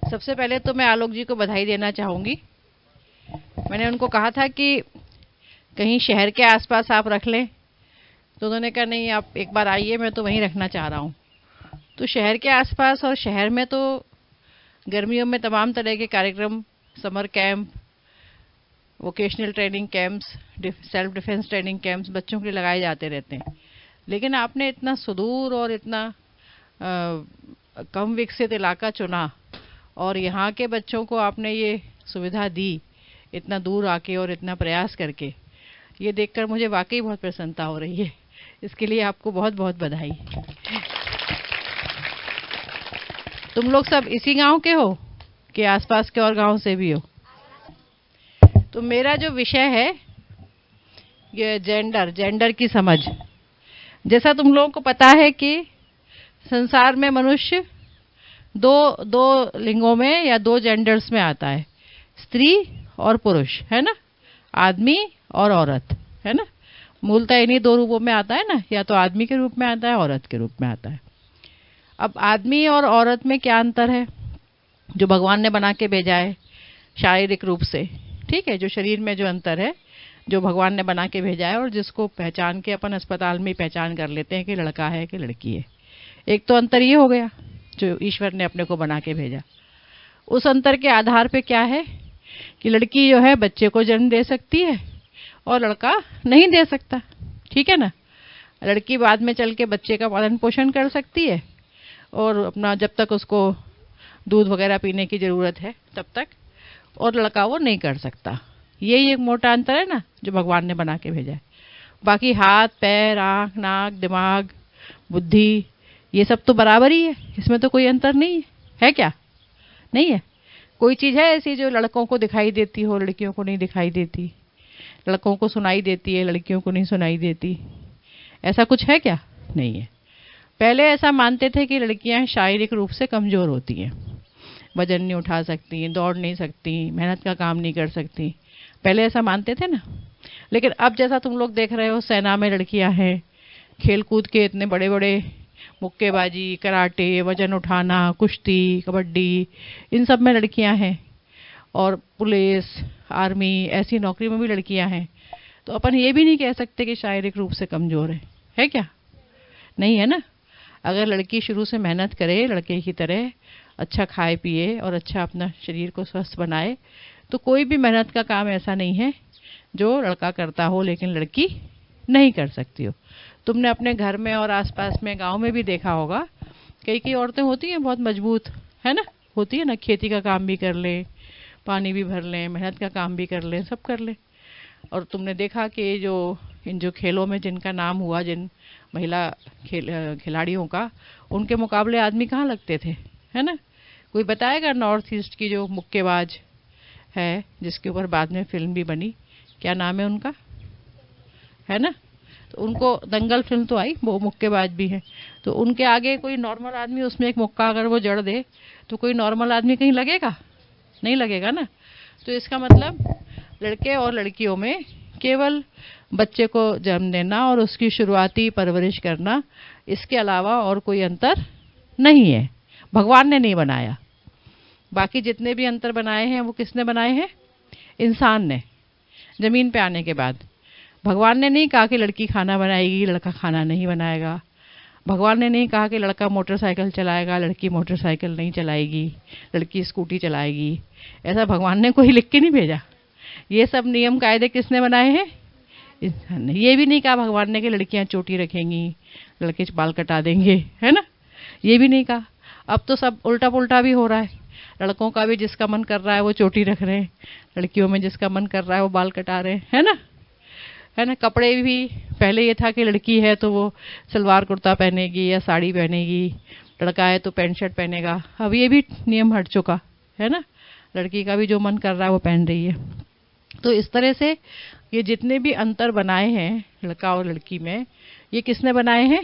सबसे पहले तो मैं आलोक जी को बधाई देना चाहूँगी। मैंने उनको कहा था कि कहीं शहर के आसपास आप रख लें, तो उन्होंने कहा नहीं आप एक बार आइए, मैं तो वहीं रखना चाह रहा हूँ। तो शहर के आसपास और शहर में तो गर्मियों में तमाम तरह के कार्यक्रम, summer camp, vocational training camps, self defence training camps बच्चों के लिए लगाए जाते रहते हैं। लेकिन आपने इतना सुदूर और इतना कम विकसित इलाका चुना और यहाँ के बच्चों को आपने ये सुविधा दी, इतना दूर आके और इतना प्रयास करके। ये देखकर मुझे वाकई बहुत प्रसन्नता हो रही है। इसके लिए आपको बहुत बहुत बधाई। तुम लोग सब इसी गांव के हो कि आसपास के और गांव से भी हो? तो मेरा जो विषय है ये जेंडर की समझ। जैसा तुम लोगों को पता है कि संसार में मनुष्य दो लिंगों में या दो जेंडर्स में आता है, स्त्री और पुरुष, है ना, आदमी और औरत, है ना। मूलतः इन्हीं दो रूपों में आता है ना, या तो आदमी के रूप में आता है, औरत के रूप में आता है। अब आदमी और औरत में क्या अंतर है जो भगवान ने बना के भेजा है शारीरिक रूप से, ठीक है, जो शरीर में जो अंतर है जो भगवान ने बना के भेजा है और जिसको पहचान के अपन अस्पताल में पहचान कर लेते हैं कि लड़का है कि लड़की है। एक तो अंतर ये हो गया जो ईश्वर ने अपने को बना के भेजा। उस अंतर के आधार पे क्या है कि लड़की जो है बच्चे को जन्म दे सकती है और लड़का नहीं दे सकता, ठीक है ना। लड़की बाद में चल के बच्चे का पालन पोषण कर सकती है और अपना जब तक उसको दूध वगैरह पीने की ज़रूरत है तब तक, और लड़का वो नहीं कर सकता। यही एक मोटा अंतर है ना जो भगवान ने बना के भेजा है। बाकी हाथ पैर, आँख, नाक, दिमाग, बुद्धि, ये सब तो बराबर ही है, इसमें तो कोई अंतर नहीं है, है क्या? नहीं है। कोई चीज़ है ऐसी जो लड़कों को दिखाई देती हो लड़कियों को नहीं दिखाई देती, लड़कों को सुनाई देती है लड़कियों को नहीं सुनाई देती, ऐसा कुछ है क्या? नहीं है। पहले ऐसा मानते थे कि लड़कियां शारीरिक रूप से कमज़ोर होती हैं, वजन नहीं उठा सकती, दौड़ नहीं सकती, मेहनत का काम नहीं कर सकती, पहले ऐसा मानते थे ना। लेकिन अब जैसा तुम लोग देख रहे हो, सेना में लड़कियां हैं, खेल कूद के इतने बड़े बड़े मुक्केबाजी, कराटे, वजन उठाना, कुश्ती, कबड्डी, इन सब में लड़कियां हैं, और पुलिस, आर्मी, ऐसी नौकरी में भी लड़कियां हैं। तो अपन ये भी नहीं कह सकते कि शारीरिक रूप से कमज़ोर है क्या? नहीं है ना। अगर लड़की शुरू से मेहनत करे लड़के की तरह, अच्छा खाए पिए और अच्छा अपना शरीर को स्वस्थ बनाए, तो कोई भी मेहनत का काम ऐसा नहीं है जो लड़का करता हो लेकिन लड़की नहीं कर सकती हो। तुमने अपने घर में और आसपास में गांव में भी देखा होगा, कई कई औरतें होती हैं बहुत मजबूत, है ना, होती है ना, खेती का काम भी कर लें, पानी भी भर लें, मेहनत का काम भी कर लें, सब कर लें। और तुमने देखा कि इन जो खेलों में जिनका नाम हुआ, जिन महिला खिलाड़ियों का, उनके मुकाबले आदमी कहाँ लगते थे, है ना। कोई बताएगा नॉर्थ ईस्ट की जो मुक्केबाज है जिसके ऊपर बाद में फिल्म भी बनी, क्या नाम है उनका, है ना। तो उनको दंगल फिल्म तो आई, वो मुक्केबाज भी है। तो उनके आगे कोई नॉर्मल आदमी उसमें एक मुक्का अगर वो जड़ दे तो कोई नॉर्मल आदमी कहीं लगेगा? नहीं लगेगा ना। तो इसका मतलब लड़के और लड़कियों में केवल बच्चे को जन्म देना और उसकी शुरुआती परवरिश करना, इसके अलावा और कोई अंतर नहीं है, भगवान ने नहीं बनाया। बाकी जितने भी अंतर बनाए हैं वो किसने बनाए हैं? इंसान ने। ज़मीन पे आने के बाद भगवान ने नहीं कहा कि लड़की खाना बनाएगी लड़का खाना नहीं बनाएगा। भगवान ने नहीं कहा कि लड़का मोटरसाइकिल चलाएगा लड़की मोटरसाइकिल नहीं चलाएगी, लड़की स्कूटी चलाएगी। ऐसा भगवान ने कोई लिख के नहीं भेजा। ये सब नियम कायदे किसने बनाए हैं? इंसान ने। ये भी नहीं कहा भगवान ने कि लड़कियां चोटी रखेंगी, लड़के बाल कटा देंगे, है ना, ये भी नहीं कहा। अब तो सब उल्टा पुल्टा भी हो रहा है। लड़कों का भी जिसका मन कर रहा है वो चोटी रख रहे हैं, लड़कियों में जिसका मन कर रहा है वो बाल कटा रहे हैं, है ना, है ना। कपड़े भी पहले ये था कि लड़की है तो वो सलवार कुर्ता पहनेगी या साड़ी पहनेगी, लड़का है तो पैंट शर्ट पहनेगा। अब ये भी नियम हट चुका है ना, लड़की का भी जो मन कर रहा है वो पहन रही है। तो इस तरह से ये जितने भी अंतर बनाए हैं लड़का और लड़की में, ये किसने बनाए हैं?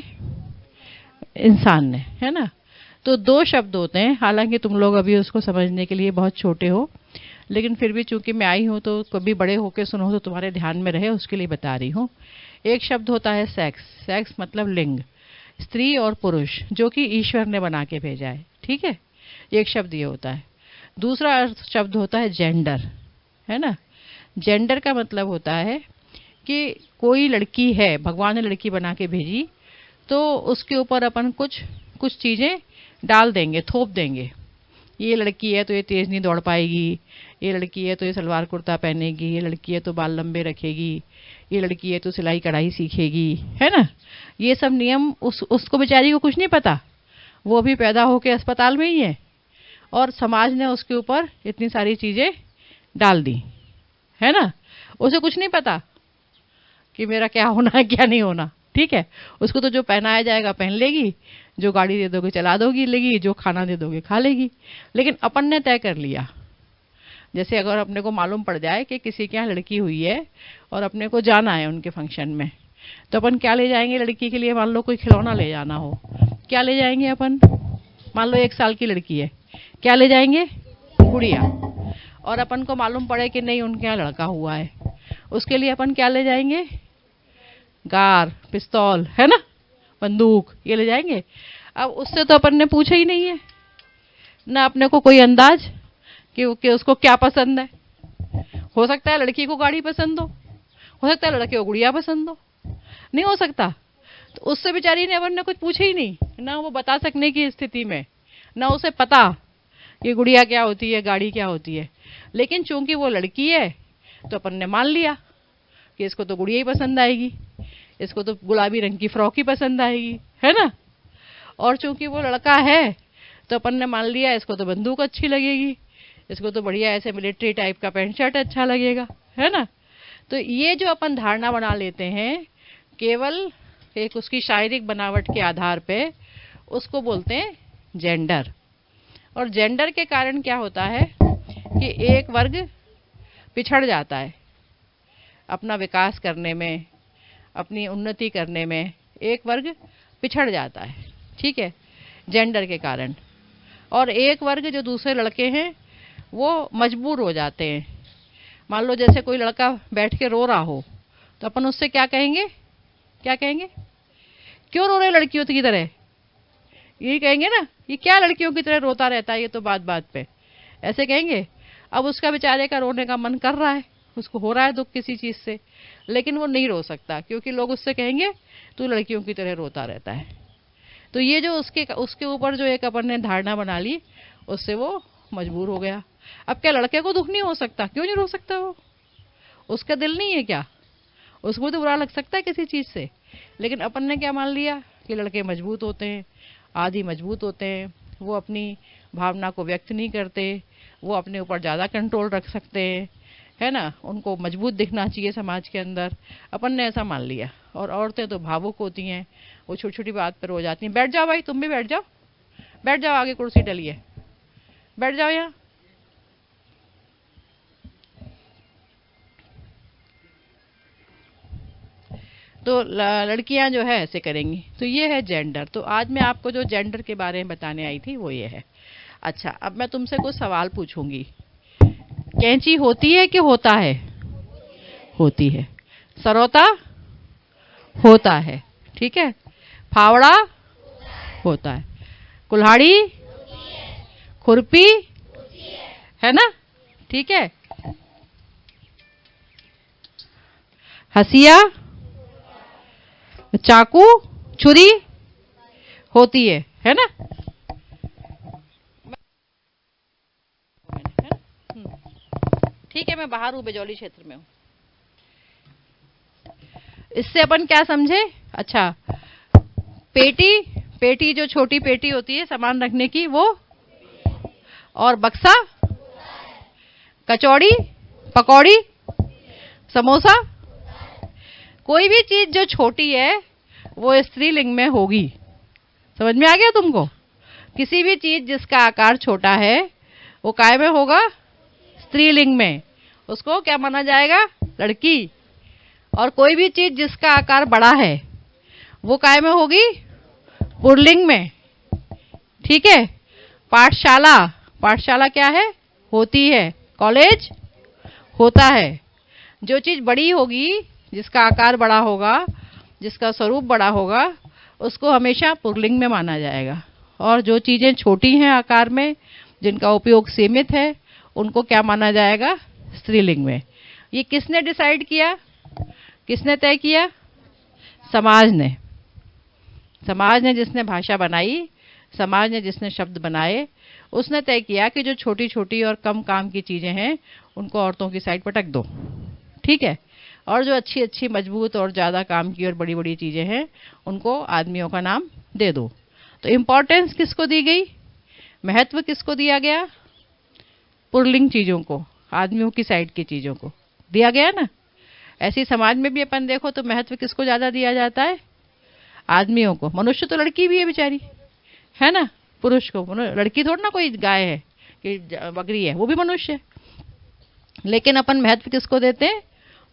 इंसान ने, है ना। तो दो शब्द होते हैं, हालांकि तुम लोग अभी उसको समझने के लिए बहुत छोटे हो, लेकिन फिर भी चूंकि मैं आई हूँ तो कभी बड़े होके सुनो तो तुम्हारे ध्यान में रहे, उसके लिए बता रही हूँ। एक शब्द होता है सेक्स। सेक्स मतलब लिंग, स्त्री और पुरुष, जो कि ईश्वर ने बना के भेजा है, ठीक है। एक शब्द ये होता है। दूसरा अर्थ शब्द होता है जेंडर, है ना। जेंडर का मतलब होता है कि कोई लड़की है, भगवान ने लड़की बना के भेजी, तो उसके ऊपर अपन कुछ कुछ चीज़ें डाल देंगे, थोप देंगे। ये लड़की है तो ये तेज़ नहीं दौड़ पाएगी, ये लड़की है तो ये सलवार कुर्ता पहनेगी, ये लड़की है तो बाल लंबे रखेगी, ये लड़की है तो सिलाई कढ़ाई सीखेगी, है ना। ये सब नियम उसको बेचारी को कुछ नहीं पता, वो अभी पैदा होके अस्पताल में ही है और समाज ने उसके ऊपर इतनी सारी चीज़ें डाल दी, है ना। उसे कुछ नहीं पता कि मेरा क्या होना है क्या नहीं होना, ठीक है। उसको तो जो पहनाया जाएगा पहन लेगी, जो गाड़ी दे दोगे चला दोगी लेगी, जो खाना दे दोगे खा लेगी। लेकिन अपन ने तय कर लिया, जैसे अगर अपने को मालूम पड़ जाए कि किसी के यहाँ लड़की हुई है और अपने को जाना है उनके फंक्शन में, तो अपन क्या ले जाएंगे लड़की के लिए। मान लो कोई खिलौना ले जाना हो, क्या ले जाएंगे अपन। मान लो 1 साल की लड़की है, क्या ले जाएंगे, गुड़िया। और अपन को मालूम पड़े कि नहीं उनके यहाँ लड़का हुआ है, उसके लिए अपन क्या ले जाएंगे, गार, पिस्तौल, है ना, बंदूक, ये ले जाएंगे। अब उससे तो अपन ने पूछा ही नहीं है ना, अपने को कोई अंदाज कि उसको क्या पसंद है। हो सकता है लड़की को गाड़ी पसंद हो सकता है लड़के को गुड़िया पसंद हो, नहीं हो सकता। तो उससे बेचारी ने अपन ने कुछ पूछा ही नहीं ना, वो बता सकने की स्थिति में, ना उसे पता कि गुड़िया क्या होती है, गाड़ी क्या होती है। लेकिन चूंकि वो लड़की है तो अपन ने मान लिया कि इसको तो गुड़िया ही पसंद आएगी, इसको तो गुलाबी रंग की फ्रॉक ही पसंद आएगी, है ना। और चूंकि वो लड़का है तो अपन ने मान लिया इसको तो बंदूक अच्छी लगेगी, इसको तो बढ़िया ऐसे मिलिट्री टाइप का पैंट शर्ट अच्छा लगेगा, है ना। तो ये जो अपन धारणा बना लेते हैं केवल एक उसकी शारीरिक बनावट के आधार पे, उसको बोलते हैं जेंडर। और जेंडर के कारण क्या होता है कि एक वर्ग पिछड़ जाता है अपना विकास करने में, अपनी उन्नति करने में, एक वर्ग पिछड़ जाता है, ठीक है, जेंडर के कारण। और एक वर्ग जो दूसरे लड़के हैं वो मजबूर हो जाते हैं। मान लो जैसे कोई लड़का बैठ के रो रहा हो तो अपन उससे क्या कहेंगे, क्या कहेंगे, क्यों रो रहे लड़कियों की तरह, यही कहेंगे ना, ये क्या लड़कियों की तरह रोता रहता है, ये तो बात बात पे, ऐसे कहेंगे। अब उसका बेचारे का रोने का मन कर रहा है, उसको हो रहा है दुख किसी चीज़ से, लेकिन वो नहीं रो सकता क्योंकि लोग उससे कहेंगे तू लड़कियों की तरह रोता रहता है। तो ये जो उसके ऊपर जो एक अपन ने धारणा बना ली, उससे वो मजबूर हो गया। अब क्या लड़के को दुख नहीं हो सकता, क्यों नहीं रो सकता, वो उसका दिल नहीं है क्या, उसको तो बुरा लग सकता है किसी चीज़ से। लेकिन अपन ने क्या मान लिया कि लड़के मजबूत होते हैं, आदि मजबूत होते हैं, वो अपनी भावना को व्यक्त नहीं करते, वो अपने ऊपर ज़्यादा कंट्रोल रख सकते हैं, है ना, उनको मजबूत दिखना चाहिए समाज के अंदर, अपन ने ऐसा मान लिया। और औरतें तो भावुक होती हैं, वो छोटी छोटी बात पर रो जाती हैं। बैठ जाओ भाई, तुम भी बैठ जाओ, बैठ जाओ, आगे कुर्सी डलिए, बैठ जाओ यहाँ। तो लड़कियां जो है ऐसे करेंगी। तो ये है जेंडर। तो आज मैं आपको जो जेंडर के बारे में बताने आई थी वो ये है। अच्छा, अब मैं तुमसे कुछ सवाल पूछूंगी। कैंची होती है कि होता है, होती है। सरौता होता है, ठीक है। फावड़ा होता है। कुल्हाड़ी, खुरपी, है ना, ठीक है। हसिया, चाकू, छुरी होती है ना। ठीक है, मैं बाहर हूँ, बेजौली क्षेत्र में हूँ। इससे अपन क्या समझे, अच्छा, पेटी जो छोटी पेटी होती है सामान रखने की वो, और बक्सा, कचौड़ी, पकौड़ी, समोसा, कोई भी चीज जो छोटी है वो स्त्रीलिंग में होगी। समझ में आ गया तुमको। किसी भी चीज जिसका आकार छोटा है वो काय में होगा, स्त्रीलिंग में, उसको क्या माना जाएगा, लड़की। और कोई भी चीज जिसका आकार बड़ा है वो काय में होगी, पुल्लिंग में, ठीक है। पाठशाला क्या है, होती है। कॉलेज होता है। जो चीज बड़ी होगी, जिसका आकार बड़ा होगा, जिसका स्वरूप बड़ा होगा, उसको हमेशा पुल्लिंग में माना जाएगा। और जो चीजें छोटी हैं आकार में, जिनका उपयोग सीमित है उनको क्या माना जाएगा? स्त्रीलिंग में। ये किसने डिसाइड किया? किसने तय किया? समाज ने। समाज ने जिसने भाषा बनाई, समाज ने जिसने शब्द बनाए, उसने तय किया कि जो छोटी छोटी और कम काम की चीजें हैं उनको औरतों की साइड पटक दो, ठीक है, और जो अच्छी अच्छी मजबूत और ज़्यादा काम की और बड़ी बड़ी चीज़ें हैं उनको आदमियों का नाम दे दो। तो इम्पोर्टेंस किसको दी गई? महत्व किसको दिया गया? पुल्लिंग चीज़ों को, आदमियों की साइड की चीज़ों को दिया गया ना। ऐसे समाज में भी अपन देखो तो महत्व किसको ज़्यादा दिया जाता है? आदमियों को। मनुष्य तो लड़की भी है बेचारी, है ना, पुरुष को। लड़की थोड़ी ना कोई गाय है कि बकरी है, वो भी मनुष्य है। लेकिन अपन महत्व किसको देते हैं?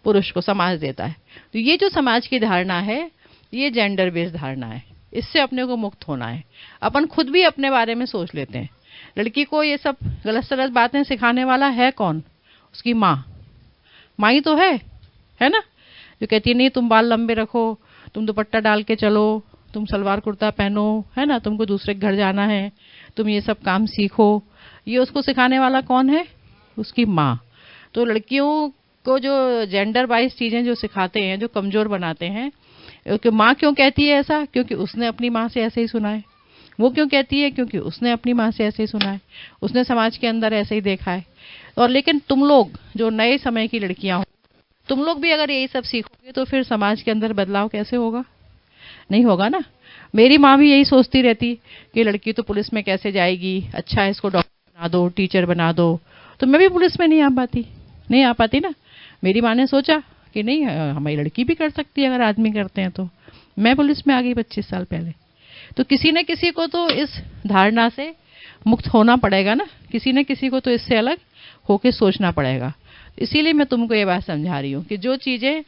पुरुष को समाज देता है। तो ये जो समाज की धारणा है ये जेंडर बेस्ड धारणा है, इससे अपने को मुक्त होना है। अपन खुद भी अपने बारे में सोच लेते हैं। लड़की को ये सब गलत सलत बातें सिखाने वाला है कौन? उसकी माँ। माँ ही तो है ना, जो कहती है नहीं तुम बाल लंबे रखो, तुम दुपट्टा डाल के चलो, तुम सलवार कुर्ता पहनो, है ना, तुमको दूसरे के घर जाना है, तुम ये सब काम सीखो। ये उसको सिखाने वाला कौन है? उसकी माँ। तो लड़कियों को जो जेंडर वाइज चीज़ें जो सिखाते हैं, जो कमज़ोर बनाते हैं, क्योंकि माँ क्यों कहती है ऐसा? क्योंकि उसने अपनी माँ से ऐसे ही सुना है। वो क्यों कहती है? क्योंकि उसने अपनी माँ से ऐसे ही सुना है, उसने समाज के अंदर ऐसे ही देखा है। और लेकिन तुम लोग जो नए समय की लड़कियाँ हो, तुम लोग भी अगर यही सब सीखोगे तो फिर समाज के अंदर बदलाव कैसे होगा? नहीं होगा ना। मेरी माँ भी यही सोचती रहती कि लड़की तो पुलिस में कैसे जाएगी, अच्छा है इसको डॉक्टर बना दो, टीचर बना दो। तो मैं भी पुलिस में नहीं आ पाती ना। मेरी माँ ने सोचा कि नहीं, हमारी लड़की भी कर सकती है अगर आदमी करते हैं। तो मैं पुलिस में आ गई 25 साल पहले। तो किसी न किसी को तो इस धारणा से मुक्त होना पड़ेगा ना, किसी न किसी को तो इससे अलग होके सोचना पड़ेगा। इसीलिए मैं तुमको ये बात समझा रही हूँ कि जो चीज़ें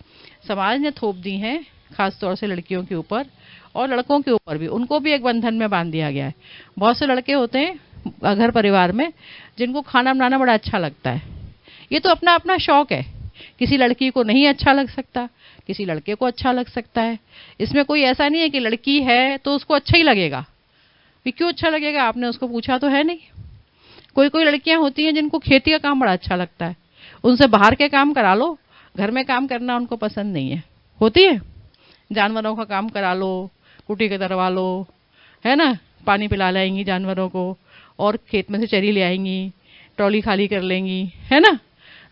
समाज ने थोप दी हैं, खासतौर से लड़कियों के ऊपर और लड़कों के ऊपर भी, उनको भी एक बंधन में बांध दिया गया है। बहुत से लड़के होते हैं घर परिवार में जिनको खाना बनाना बड़ा अच्छा लगता है। ये तो अपना अपना शौक है। किसी लड़की को नहीं अच्छा लग सकता, किसी लड़के को अच्छा लग सकता है। इसमें कोई ऐसा नहीं है कि लड़की है तो उसको अच्छा ही लगेगा। भी क्यों अच्छा लगेगा? आपने उसको पूछा तो है नहीं। कोई कोई लड़कियां होती हैं जिनको खेती का काम बड़ा अच्छा लगता है, उनसे बाहर के काम करा लो, घर में काम करना उनको पसंद नहीं है। होती है, जानवरों का काम करा लो, कुटी के दरवा लो, है ना, पानी पिला लाएंगी जानवरों को और खेत में से चरी ले आएंगी, ट्रॉली खाली कर लेंगी, है ना।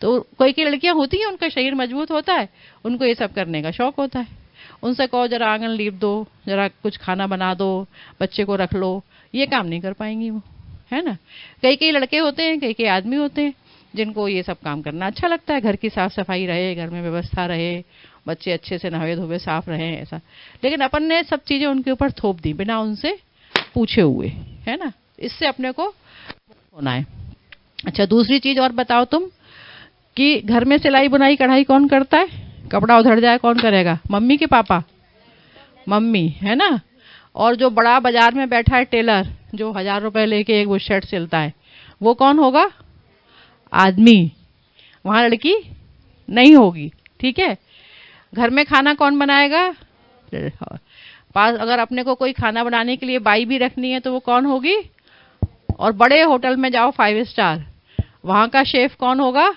तो कोई की लड़कियां होती हैं, उनका शरीर मजबूत होता है, उनको ये सब करने का शौक होता है। उनसे कहो जरा आंगन लीप दो, जरा कुछ खाना बना दो, बच्चे को रख लो, ये काम नहीं कर पाएंगी वो, है ना। कई कई लड़के होते हैं, कई कई आदमी होते हैं जिनको ये सब काम करना अच्छा लगता है। घर की साफ सफाई रहे, घर में व्यवस्था रहे, बच्चे अच्छे से नहाए धोए साफ रहें, ऐसा। लेकिन अपन ने सब चीज़ें उनके ऊपर थोप दी बिना उनसे पूछे हुए, है ना। इससे अपने को होना है। अच्छा, दूसरी चीज़ और बताओ तुम कि घर में सिलाई बुनाई कढ़ाई कौन करता है? कपड़ा उधड़ जाए कौन करेगा? मम्मी के पापा? मम्मी, है ना। और जो बड़ा बाजार में बैठा है टेलर, जो 1000 रुपए लेके एक वो शर्ट सिलता है, वो कौन होगा? आदमी। वहाँ लड़की नहीं होगी, ठीक है। घर में खाना कौन बनाएगा? पास अगर अपने को कोई खाना बनाने के लिए बाई भी रखनी है तो वो कौन होगी? और बड़े होटल में जाओ 5 स्टार, वहाँ का शेफ कौन होगा?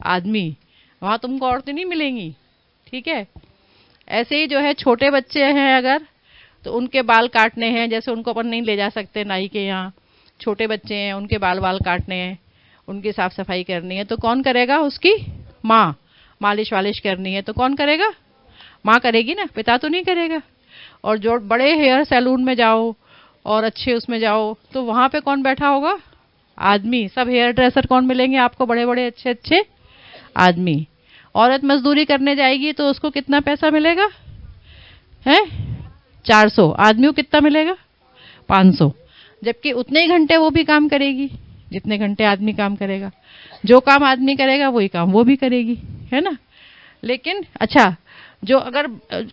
आदमी। वहाँ तुमको औरतें नहीं मिलेंगी, ठीक है। ऐसे ही जो है छोटे बच्चे हैं अगर, तो उनके बाल काटने हैं, जैसे उनको अपन नहीं ले जा सकते नाई के यहाँ, छोटे बच्चे हैं उनके बाल काटने हैं, उनकी साफ सफाई करनी है, तो कौन करेगा? उसकी माँ। मालिश वालिश करनी है तो कौन करेगा? माँ करेगी ना, पिता तो नहीं करेगा। और जो बड़े हेयर सैलून में जाओ और अच्छे उसमें जाओ तो वहाँ पे कौन बैठा होगा? आदमी। सब हेयर ड्रेसर कौन मिलेंगे आपको? बड़े बड़े अच्छे अच्छे आदमी। औरत मजदूरी करने जाएगी तो उसको कितना पैसा मिलेगा? है 400। आदमी को कितना मिलेगा? 500। जबकि उतने ही घंटे वो भी काम करेगी जितने घंटे आदमी काम करेगा। जो काम आदमी करेगा वही काम वो भी करेगी, है ना। लेकिन अच्छा, जो अगर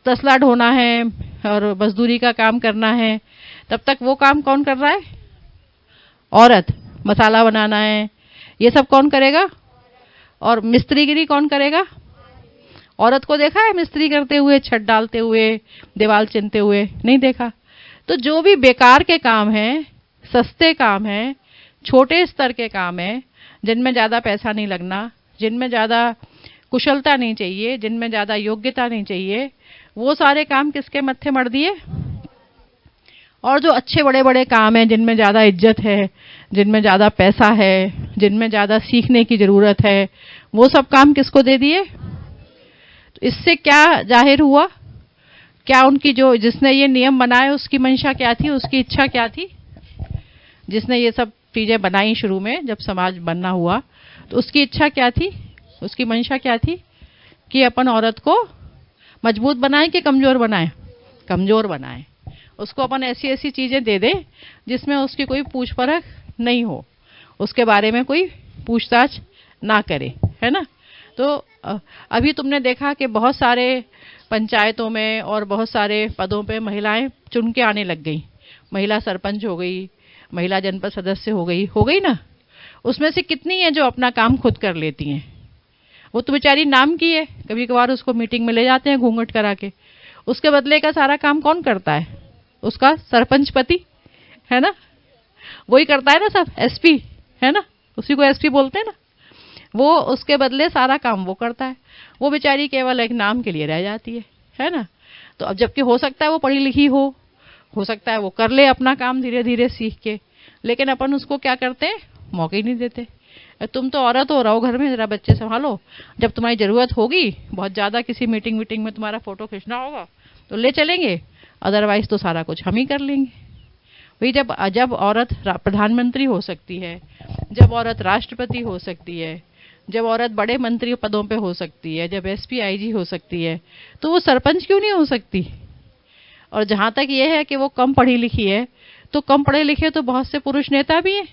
तसला ढोना है और मजदूरी का काम करना है, तब तक वो काम कौन कर रहा है? औरत। मसाला बनाना है, ये सब कौन करेगा? और मिस्त्रीगिरी कौन करेगा? औरत को देखा है मिस्त्री करते हुए, छत डालते हुए, दीवार चिनते हुए? नहीं देखा। तो जो भी बेकार के काम हैं, सस्ते काम हैं, छोटे स्तर के काम हैं जिनमें ज़्यादा पैसा नहीं लगना, जिनमें ज़्यादा कुशलता नहीं चाहिए, जिनमें ज़्यादा योग्यता नहीं चाहिए, वो सारे काम किसके मत्थे मढ़ दिए। और जो अच्छे बड़े बड़े काम हैं जिनमें ज़्यादा इज्जत है, जिनमें ज़्यादा पैसा है, जिनमें ज़्यादा सीखने की ज़रूरत है, वो सब काम किसको दे दिए। तो इससे क्या जाहिर हुआ, क्या उनकी जो जिसने ये नियम बनाए उसकी मंशा क्या थी, उसकी इच्छा क्या थी। जिसने ये सब चीज़ें बनाई शुरू में जब समाज बनना हुआ तो उसकी इच्छा क्या थी, उसकी मंशा क्या थी कि अपन औरत को मजबूत बनाए कि कमज़ोर बनाए, कमज़ोर बनाए। उसको अपन ऐसी ऐसी चीज़ें दे दें जिसमें उसकी कोई पूछ परख नहीं हो, उसके बारे में कोई पूछताछ ना करे, है ना। तो अभी तुमने देखा कि बहुत सारे पंचायतों में और बहुत सारे पदों पे महिलाएं चुन के आने लग गई। महिला सरपंच हो गई, महिला जनपद सदस्य हो गई ना। उसमें से कितनी है जो अपना काम खुद कर लेती हैं। वो तो बेचारी नाम की है, कभी कभार उसको मीटिंग में ले जाते हैं घूंघट करा के, उसके बदले का सारा काम कौन करता है, उसका सरपंच पति, है ना। वही करता है ना सब, एसपी, है ना, उसी को एसपी बोलते हैं ना। वो उसके बदले सारा काम वो करता है, वो बेचारी केवल एक नाम के लिए रह जाती है ना। तो अब जबकि हो सकता है वो पढ़ी लिखी हो सकता है वो कर ले अपना काम धीरे धीरे सीख के, लेकिन अपन उसको क्या करते हैं, मौके ही नहीं देते। तुम तो औरत हो, रहो घर में, जरा बच्चे संभालो, जब तुम्हारी ज़रूरत होगी, बहुत ज़्यादा किसी मीटिंग में तुम्हारा फ़ोटो खींचना होगा तो ले चलेंगे, अदरवाइज़ तो सारा कुछ हम ही कर लेंगे। वही जब औरत प्रधानमंत्री हो सकती है, जब औरत राष्ट्रपति हो सकती है, जब औरत बड़े मंत्री पदों पे हो सकती है, जब एसपी आईजी हो सकती है, तो वो सरपंच क्यों नहीं हो सकती। और जहाँ तक ये है कि वो कम पढ़ी लिखी है, तो कम पढ़े लिखे तो बहुत से पुरुष नेता भी हैं,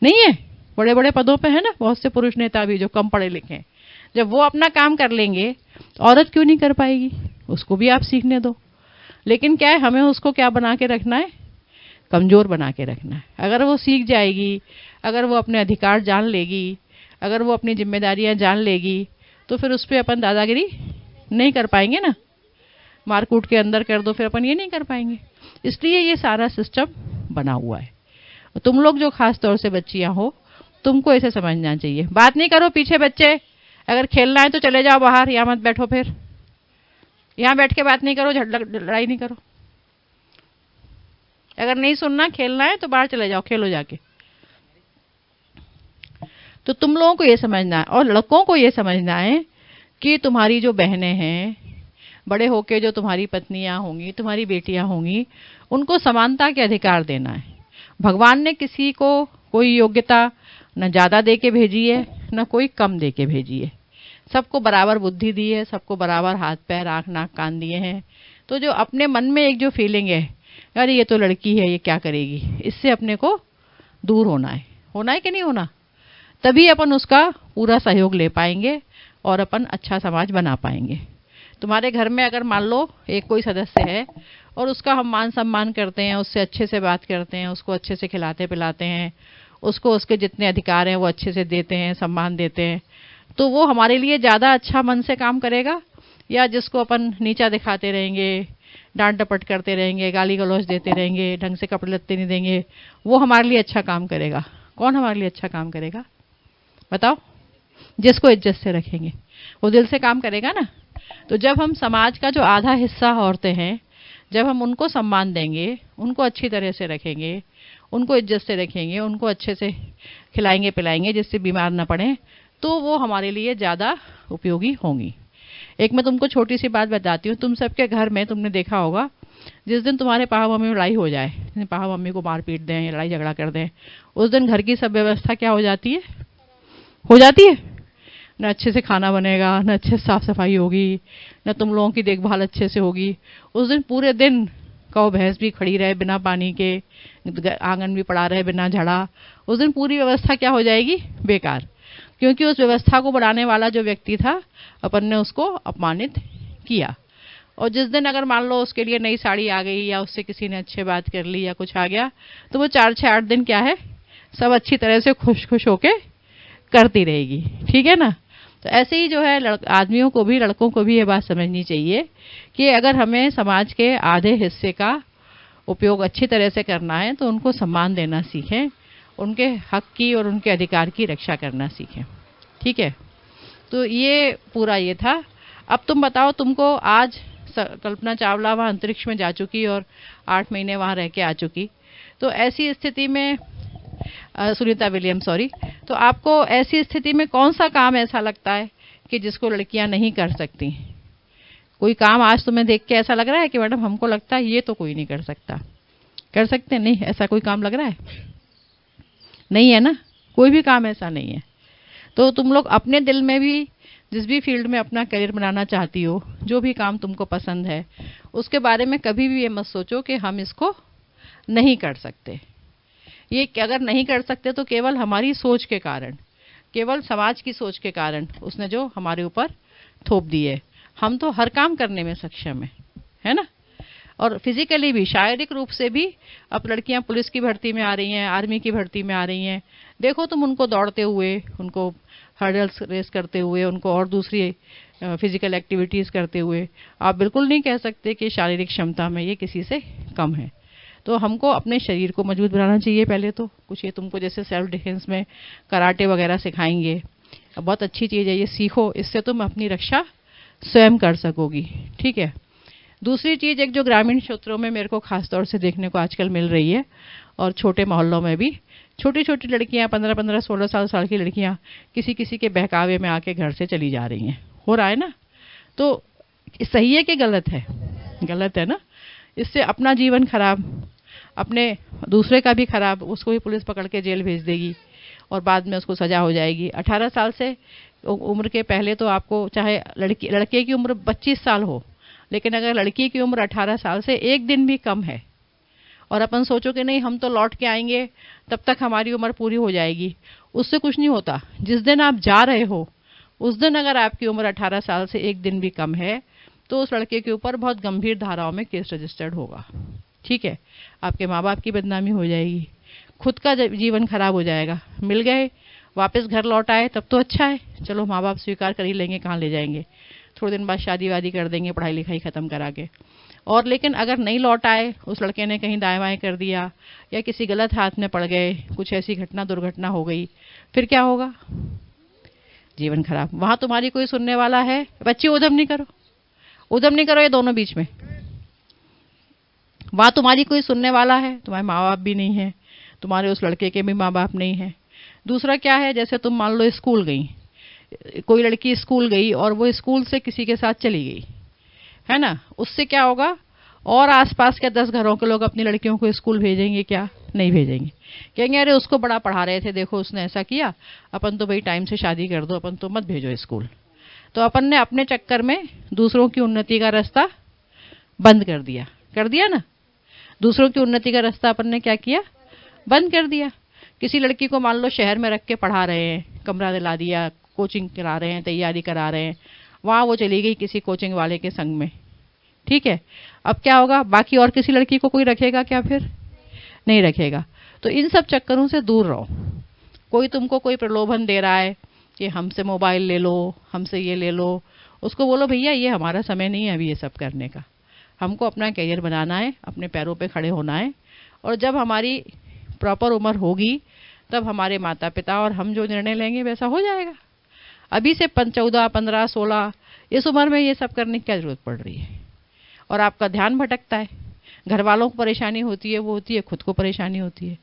नहीं है, बड़े बड़े पदों पे है ना, बहुत से पुरुष नेता भी जो कम पढ़े लिखे हैं। जब वो अपना काम कर लेंगे, औरत क्यों नहीं कर पाएगी, उसको भी आप सीखने दो। लेकिन क्या है, हमें उसको क्या बना के रखना है, कमज़ोर बना के रखना है। अगर वो सीख जाएगी, अगर वो अपने अधिकार जान लेगी, अगर वो अपनी जिम्मेदारियां जान लेगी, तो फिर उस पर अपन दादागिरी नहीं कर पाएंगे ना। मारकूट के अंदर कर दो, फिर अपन ये नहीं कर पाएंगे। इसलिए ये सारा सिस्टम बना हुआ है। तुम लोग जो खास तौर से बच्चियां हो, तुमको ऐसे समझना चाहिए। बात नहीं करो पीछे बच्चे, अगर खेलना है तो चले जाओ बाहर, यहाँ मत बैठो, फिर यहाँ बैठ के बात नहीं करो, लड़ाई नहीं करो। अगर नहीं सुनना, खेलना है तो बाहर चले जाओ, खेलो जाके। तो तुम लोगों को ये समझना है, और लड़कों को ये समझना है कि तुम्हारी जो बहनें हैं, बड़े होके जो तुम्हारी पत्नियां होंगी, तुम्हारी बेटियां होंगी, उनको समानता के अधिकार देना है। भगवान ने किसी को कोई योग्यता न ज़्यादा दे के भेजी है, न कोई कम दे के भेजी है। सबको बराबर बुद्धि दी है, सबको बराबर हाथ पैर आँख नाक कान दिए हैं। तो जो अपने मन में एक जो फीलिंग है, अरे ये तो लड़की है, ये क्या करेगी, इससे अपने को दूर होना है कि नहीं होना। तभी अपन उसका पूरा सहयोग ले पाएंगे और अपन अच्छा समाज बना पाएंगे। तुम्हारे घर में अगर मान लो एक कोई सदस्य है और उसका हम मान सम्मान करते हैं, उससे अच्छे से बात करते हैं, उसको अच्छे से खिलाते पिलाते हैं, उसको उसके जितने अधिकार हैं वो अच्छे से देते हैं, सम्मान देते हैं, तो वो हमारे लिए ज़्यादा अच्छा मन से काम करेगा, या जिसको अपन नीचा दिखाते रहेंगे, डांट डपट करते रहेंगे, गाली गलौज देते रहेंगे, ढंग से कपड़े लत्ते नहीं देंगे, वो हमारे लिए अच्छा काम करेगा। कौन हमारे लिए अच्छा काम करेगा बताओ। जिसको इज्जत से रखेंगे वो दिल से काम करेगा ना। तो जब हम समाज का जो आधा हिस्सा औरतें हैं, जब हम उनको सम्मान देंगे, उनको अच्छी तरह से रखेंगे, उनको इज्जत से रखेंगे, उनको अच्छे से खिलाएंगे पिलाएंगे जिससे बीमार ना पड़े, तो वो हमारे लिए ज़्यादा उपयोगी होंगी। एक मैं तुमको छोटी सी बात बताती हूँ। तुम सबके घर में तुमने देखा होगा, जिस दिन तुम्हारे पापा मम्मी में लड़ाई हो जाए, पापा मम्मी को मार पीट दें या लड़ाई झगड़ा कर दें, उस दिन घर की सब व्यवस्था क्या हो जाती है, न अच्छे से खाना बनेगा, न अच्छे से साफ सफाई होगी, न तुम लोगों की देखभाल अच्छे से होगी। उस दिन पूरे दिन गौ भैंस भी खड़ी रहे बिना पानी के, आंगन भी पड़ा रहे बिना झड़ा, उस दिन पूरी व्यवस्था क्या हो जाएगी, बेकार। क्योंकि उस व्यवस्था को बनाने वाला जो व्यक्ति था, अपन ने उसको अपमानित किया। और जिस दिन अगर मान लो उसके लिए नई साड़ी आ गई, या उससे किसी ने अच्छे बात कर ली, या कुछ आ गया, तो वो 4-6-8 दिन क्या है, सब अच्छी तरह से खुश खुश होके करती रहेगी, ठीक है ना। तो ऐसे ही जो है आदमियों को भी, लड़कों को भी ये बात समझनी चाहिए कि अगर हमें समाज के आधे हिस्से का उपयोग अच्छी तरह से करना है तो उनको सम्मान देना सीखें, उनके हक की और उनके अधिकार की रक्षा करना सीखें। ठीक है, तो ये पूरा ये था। अब तुम बताओ, तुमको आज कल्पना चावला वहाँ अंतरिक्ष में जा चुकी और 8 महीने वहाँ रह के आ चुकी, तो ऐसी स्थिति में सुनीता विलियम्स, सॉरी, तो आपको ऐसी स्थिति में कौन सा काम ऐसा लगता है कि जिसको लड़कियां नहीं कर सकती? कोई काम आज तुम्हें देख के ऐसा लग रहा है कि मैडम हमको लगता है ये तो कोई नहीं कर सकता? कर सकते नहीं? ऐसा कोई काम लग रहा है? नहीं है ना, कोई भी काम ऐसा नहीं है। तो तुम लोग अपने दिल में भी जिस भी फील्ड में अपना करियर बनाना चाहती हो, जो भी काम तुमको पसंद है, उसके बारे में कभी भी ये मत सोचो कि हम इसको नहीं कर सकते। ये अगर नहीं कर सकते तो केवल हमारी सोच के कारण, केवल समाज की सोच के कारण उसने जो हमारे ऊपर थोप दी है। हम तो हर काम करने में सक्षम है ना। और फिजिकली भी, शारीरिक रूप से भी अब लड़कियां पुलिस की भर्ती में आ रही हैं, आर्मी की भर्ती में आ रही हैं। देखो तुम उनको दौड़ते हुए, उनको हर्डल्स रेस करते हुए, उनको और दूसरी फिजिकल एक्टिविटीज़ करते हुए, आप बिल्कुल नहीं कह सकते कि शारीरिक क्षमता में ये किसी से कम है। तो हमको अपने शरीर को मजबूत बनाना चाहिए पहले तो। कुछ ये तुमको जैसे सेल्फ डिफेंस में कराटे वगैरह सिखाएंगे, बहुत अच्छी चीज़ है, ये सीखो, इससे तुम अपनी रक्षा स्वयं कर सकोगी। ठीक है। दूसरी चीज़, एक जो ग्रामीण क्षेत्रों में मेरे को खास तौर से देखने को आजकल मिल रही है, और छोटे मोहल्लों में भी छोटी छोटी लड़कियां, 15-15, 16 साल की लड़कियां किसी किसी के बहकावे में आके घर से चली जा रही हैं। हो रहा है ना। तो सही है कि गलत है? गलत है ना। इससे अपना जीवन खराब, अपने दूसरे का भी खराब, उसको भी पुलिस पकड़ के जेल भेज देगी और बाद में उसको सजा हो जाएगी। 18 साल से उम्र के पहले तो आपको, चाहे लड़के की उम्र 25 साल हो, लेकिन अगर लड़की की उम्र 18 साल से एक दिन भी कम है और अपन सोचो कि नहीं हम तो लौट के आएंगे, तब तक हमारी उम्र पूरी हो जाएगी, उससे कुछ नहीं होता। जिस दिन आप जा रहे हो उस दिन अगर आपकी उम्र 18 साल से एक दिन भी कम है तो उस लड़के के ऊपर बहुत गंभीर धाराओं में केस रजिस्टर्ड होगा। ठीक है। आपके माँ बाप की बदनामी हो जाएगी, खुद का जीवन खराब हो जाएगा। मिल गए, वापस घर लौट आए तब तो अच्छा है, चलो माँ बाप स्वीकार कर ही लेंगे, कहाँ ले जाएंगे, थोड़े दिन बाद शादी वादी कर देंगे पढ़ाई लिखाई ख़त्म करा के। और लेकिन अगर नहीं लौट आए, उस लड़के ने कहीं दाएं बाएं कर दिया या किसी गलत हाथ में पड़ गए, कुछ ऐसी घटना दुर्घटना हो गई, फिर क्या होगा? जीवन खराब। वहाँ तुम्हारी कोई सुनने वाला है? बच्ची उधम नहीं करो, उधम नहीं करो, ये दोनों बीच में। वहाँ तुम्हारी कोई सुनने वाला है? तुम्हारे माँ बाप भी नहीं है, तुम्हारे उस लड़के के भी माँ बाप नहीं है। दूसरा क्या है, जैसे तुम मान लो स्कूल गई, कोई लड़की स्कूल गई और वो स्कूल से किसी के साथ चली गई, है ना, उससे क्या होगा? और आसपास के 10 घरों के लोग अपनी लड़कियों को स्कूल भेजेंगे क्या? नहीं भेजेंगे। कहेंगे अरे उसको बड़ा पढ़ा रहे थे, देखो उसने ऐसा किया, अपन तो भाई टाइम से शादी कर दो, अपन तो मत भेजो स्कूल। तो अपन ने अपने चक्कर में दूसरों की उन्नति का रास्ता बंद कर दिया ना। दूसरों की उन्नति का रास्ता अपन ने क्या किया? बंद कर दिया। किसी लड़की को मान लो शहर में रख के पढ़ा रहे हैं, कमरा दिला दिया, कोचिंग करा रहे हैं, तैयारी करा रहे हैं, वहाँ वो चली गई किसी कोचिंग वाले के संग में। ठीक है। अब क्या होगा? बाकी और किसी लड़की को कोई रखेगा क्या? फिर नहीं रखेगा। तो इन सब चक्करों से दूर रहो। कोई तुमको कोई प्रलोभन दे रहा है कि हमसे मोबाइल ले लो, हमसे ये ले लो, उसको बोलो भैया ये हमारा समय नहीं है अभी ये सब करने का, हमको अपना करियर बनाना है, अपने पैरों पे खड़े होना है, और जब हमारी प्रॉपर उम्र होगी तब हमारे माता पिता और हम जो निर्णय लेंगे वैसा हो जाएगा। अभी से 14, 15, 16 इस उम्र में ये सब करने की क्या जरूरत पड़ रही है? और आपका ध्यान भटकता है, घर वालों को परेशानी होती है, वो होती है, खुद को परेशानी होती है,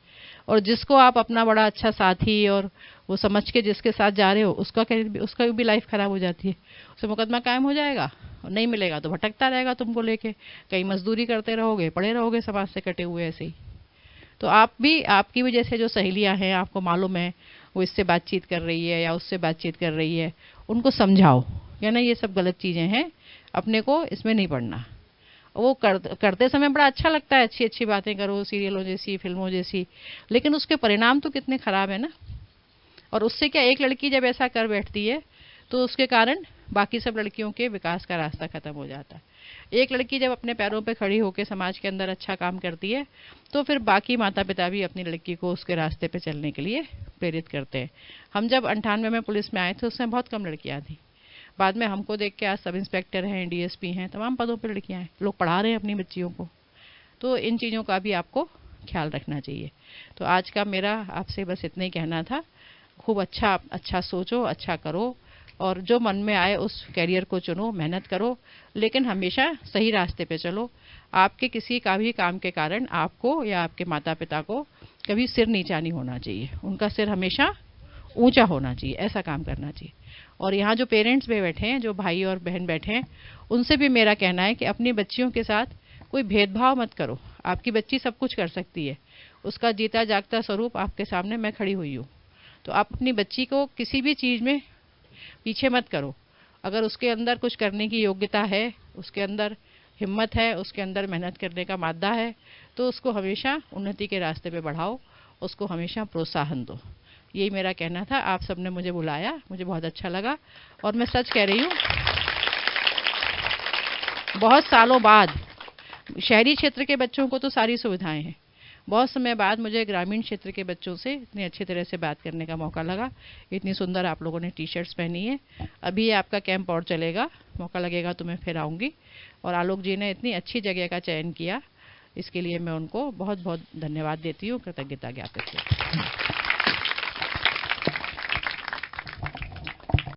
और जिसको आप अपना बड़ा अच्छा साथी और वो समझ के जिसके साथ जा रहे हो उसका भी लाइफ खराब हो जाती है, उसे मुकदमा कायम हो जाएगा, और नहीं मिलेगा तो भटकता रहेगा तुमको लेके, कहीं मजदूरी करते रहोगे, पड़े रहोगे समाज से कटे हुए ऐसे ही। तो आप भी, आपकी भी जैसे जो सहेलियां हैं, आपको मालूम है वो इससे बातचीत कर रही है या उससे बातचीत कर रही है, उनको समझाओ या ना ये सब गलत चीज़ें हैं, अपने को इसमें नहीं पड़ना। वो करते समय बड़ा अच्छा लगता है, अच्छी अच्छी बातें करो, सीरियलों जैसी, फिल्मों जैसी, लेकिन उसके परिणाम तो कितने खराब है ना। और उससे क्या, एक लड़की जब ऐसा कर बैठती है तो उसके कारण बाकी सब लड़कियों के विकास का रास्ता खत्म हो जाता है। एक लड़की जब अपने पैरों पे खड़ी होकर समाज के अंदर अच्छा काम करती है तो फिर बाकी माता पिता भी अपनी लड़की को उसके रास्ते पे चलने के लिए प्रेरित करते हैं। हम जब 98 में पुलिस में आए थे, उसमें बहुत कम लड़कियां थी। बाद में हमको देख के आज सब इंस्पेक्टर हैं, डीएसपी हैं, तमाम पदों पर लड़कियां हैं, लोग पढ़ा रहे हैं अपनी बच्चियों को। तो इन चीज़ों का भी आपको ख्याल रखना चाहिए। तो आज का मेरा आपसे बस इतना ही कहना था। खूब अच्छा सोचो, अच्छा करो, और जो मन में आए उस कैरियर को चुनो, मेहनत करो, लेकिन हमेशा सही रास्ते पे चलो। आपके किसी का भी काम के कारण आपको या आपके माता पिता को कभी सिर नीचा नहीं होना चाहिए, उनका सिर हमेशा ऊंचा होना चाहिए, ऐसा काम करना चाहिए। और यहाँ जो पेरेंट्स भी बैठे हैं, जो भाई और बहन बैठे हैं, उनसे भी मेरा कहना है कि अपनी बच्चियों के साथ कोई भेदभाव मत करो। आपकी बच्ची सब कुछ कर सकती है, उसका जीता जागता स्वरूप आपके सामने मैं खड़ी हुई हूँ। तो आप अपनी बच्ची को किसी भी चीज़ में पीछे मत करो। अगर उसके अंदर कुछ करने की योग्यता है, उसके अंदर हिम्मत है, उसके अंदर मेहनत करने का मादा है, तो उसको हमेशा उन्नति के रास्ते पे बढ़ाओ, उसको हमेशा प्रोत्साहन दो। यही मेरा कहना था। आप सबने मुझे बुलाया, मुझे बहुत अच्छा लगा, और मैं सच कह रही हूँ, बहुत सालों बाद शहरी क्षेत्र के बच्चों को तो सारी सुविधाएं हैं, बहुत समय बाद मुझे ग्रामीण क्षेत्र के बच्चों से इतनी अच्छी तरह से बात करने का मौका लगा। इतनी सुंदर आप लोगों ने टी शर्ट्स पहनी है। अभी ये आपका कैंप और चलेगा, मौका लगेगा तो मैं फिर आऊँगी। और आलोक जी ने इतनी अच्छी जगह का चयन किया, इसके लिए मैं उनको बहुत बहुत धन्यवाद देती हूँ, कृतज्ञता ज्ञापित करती हूँ।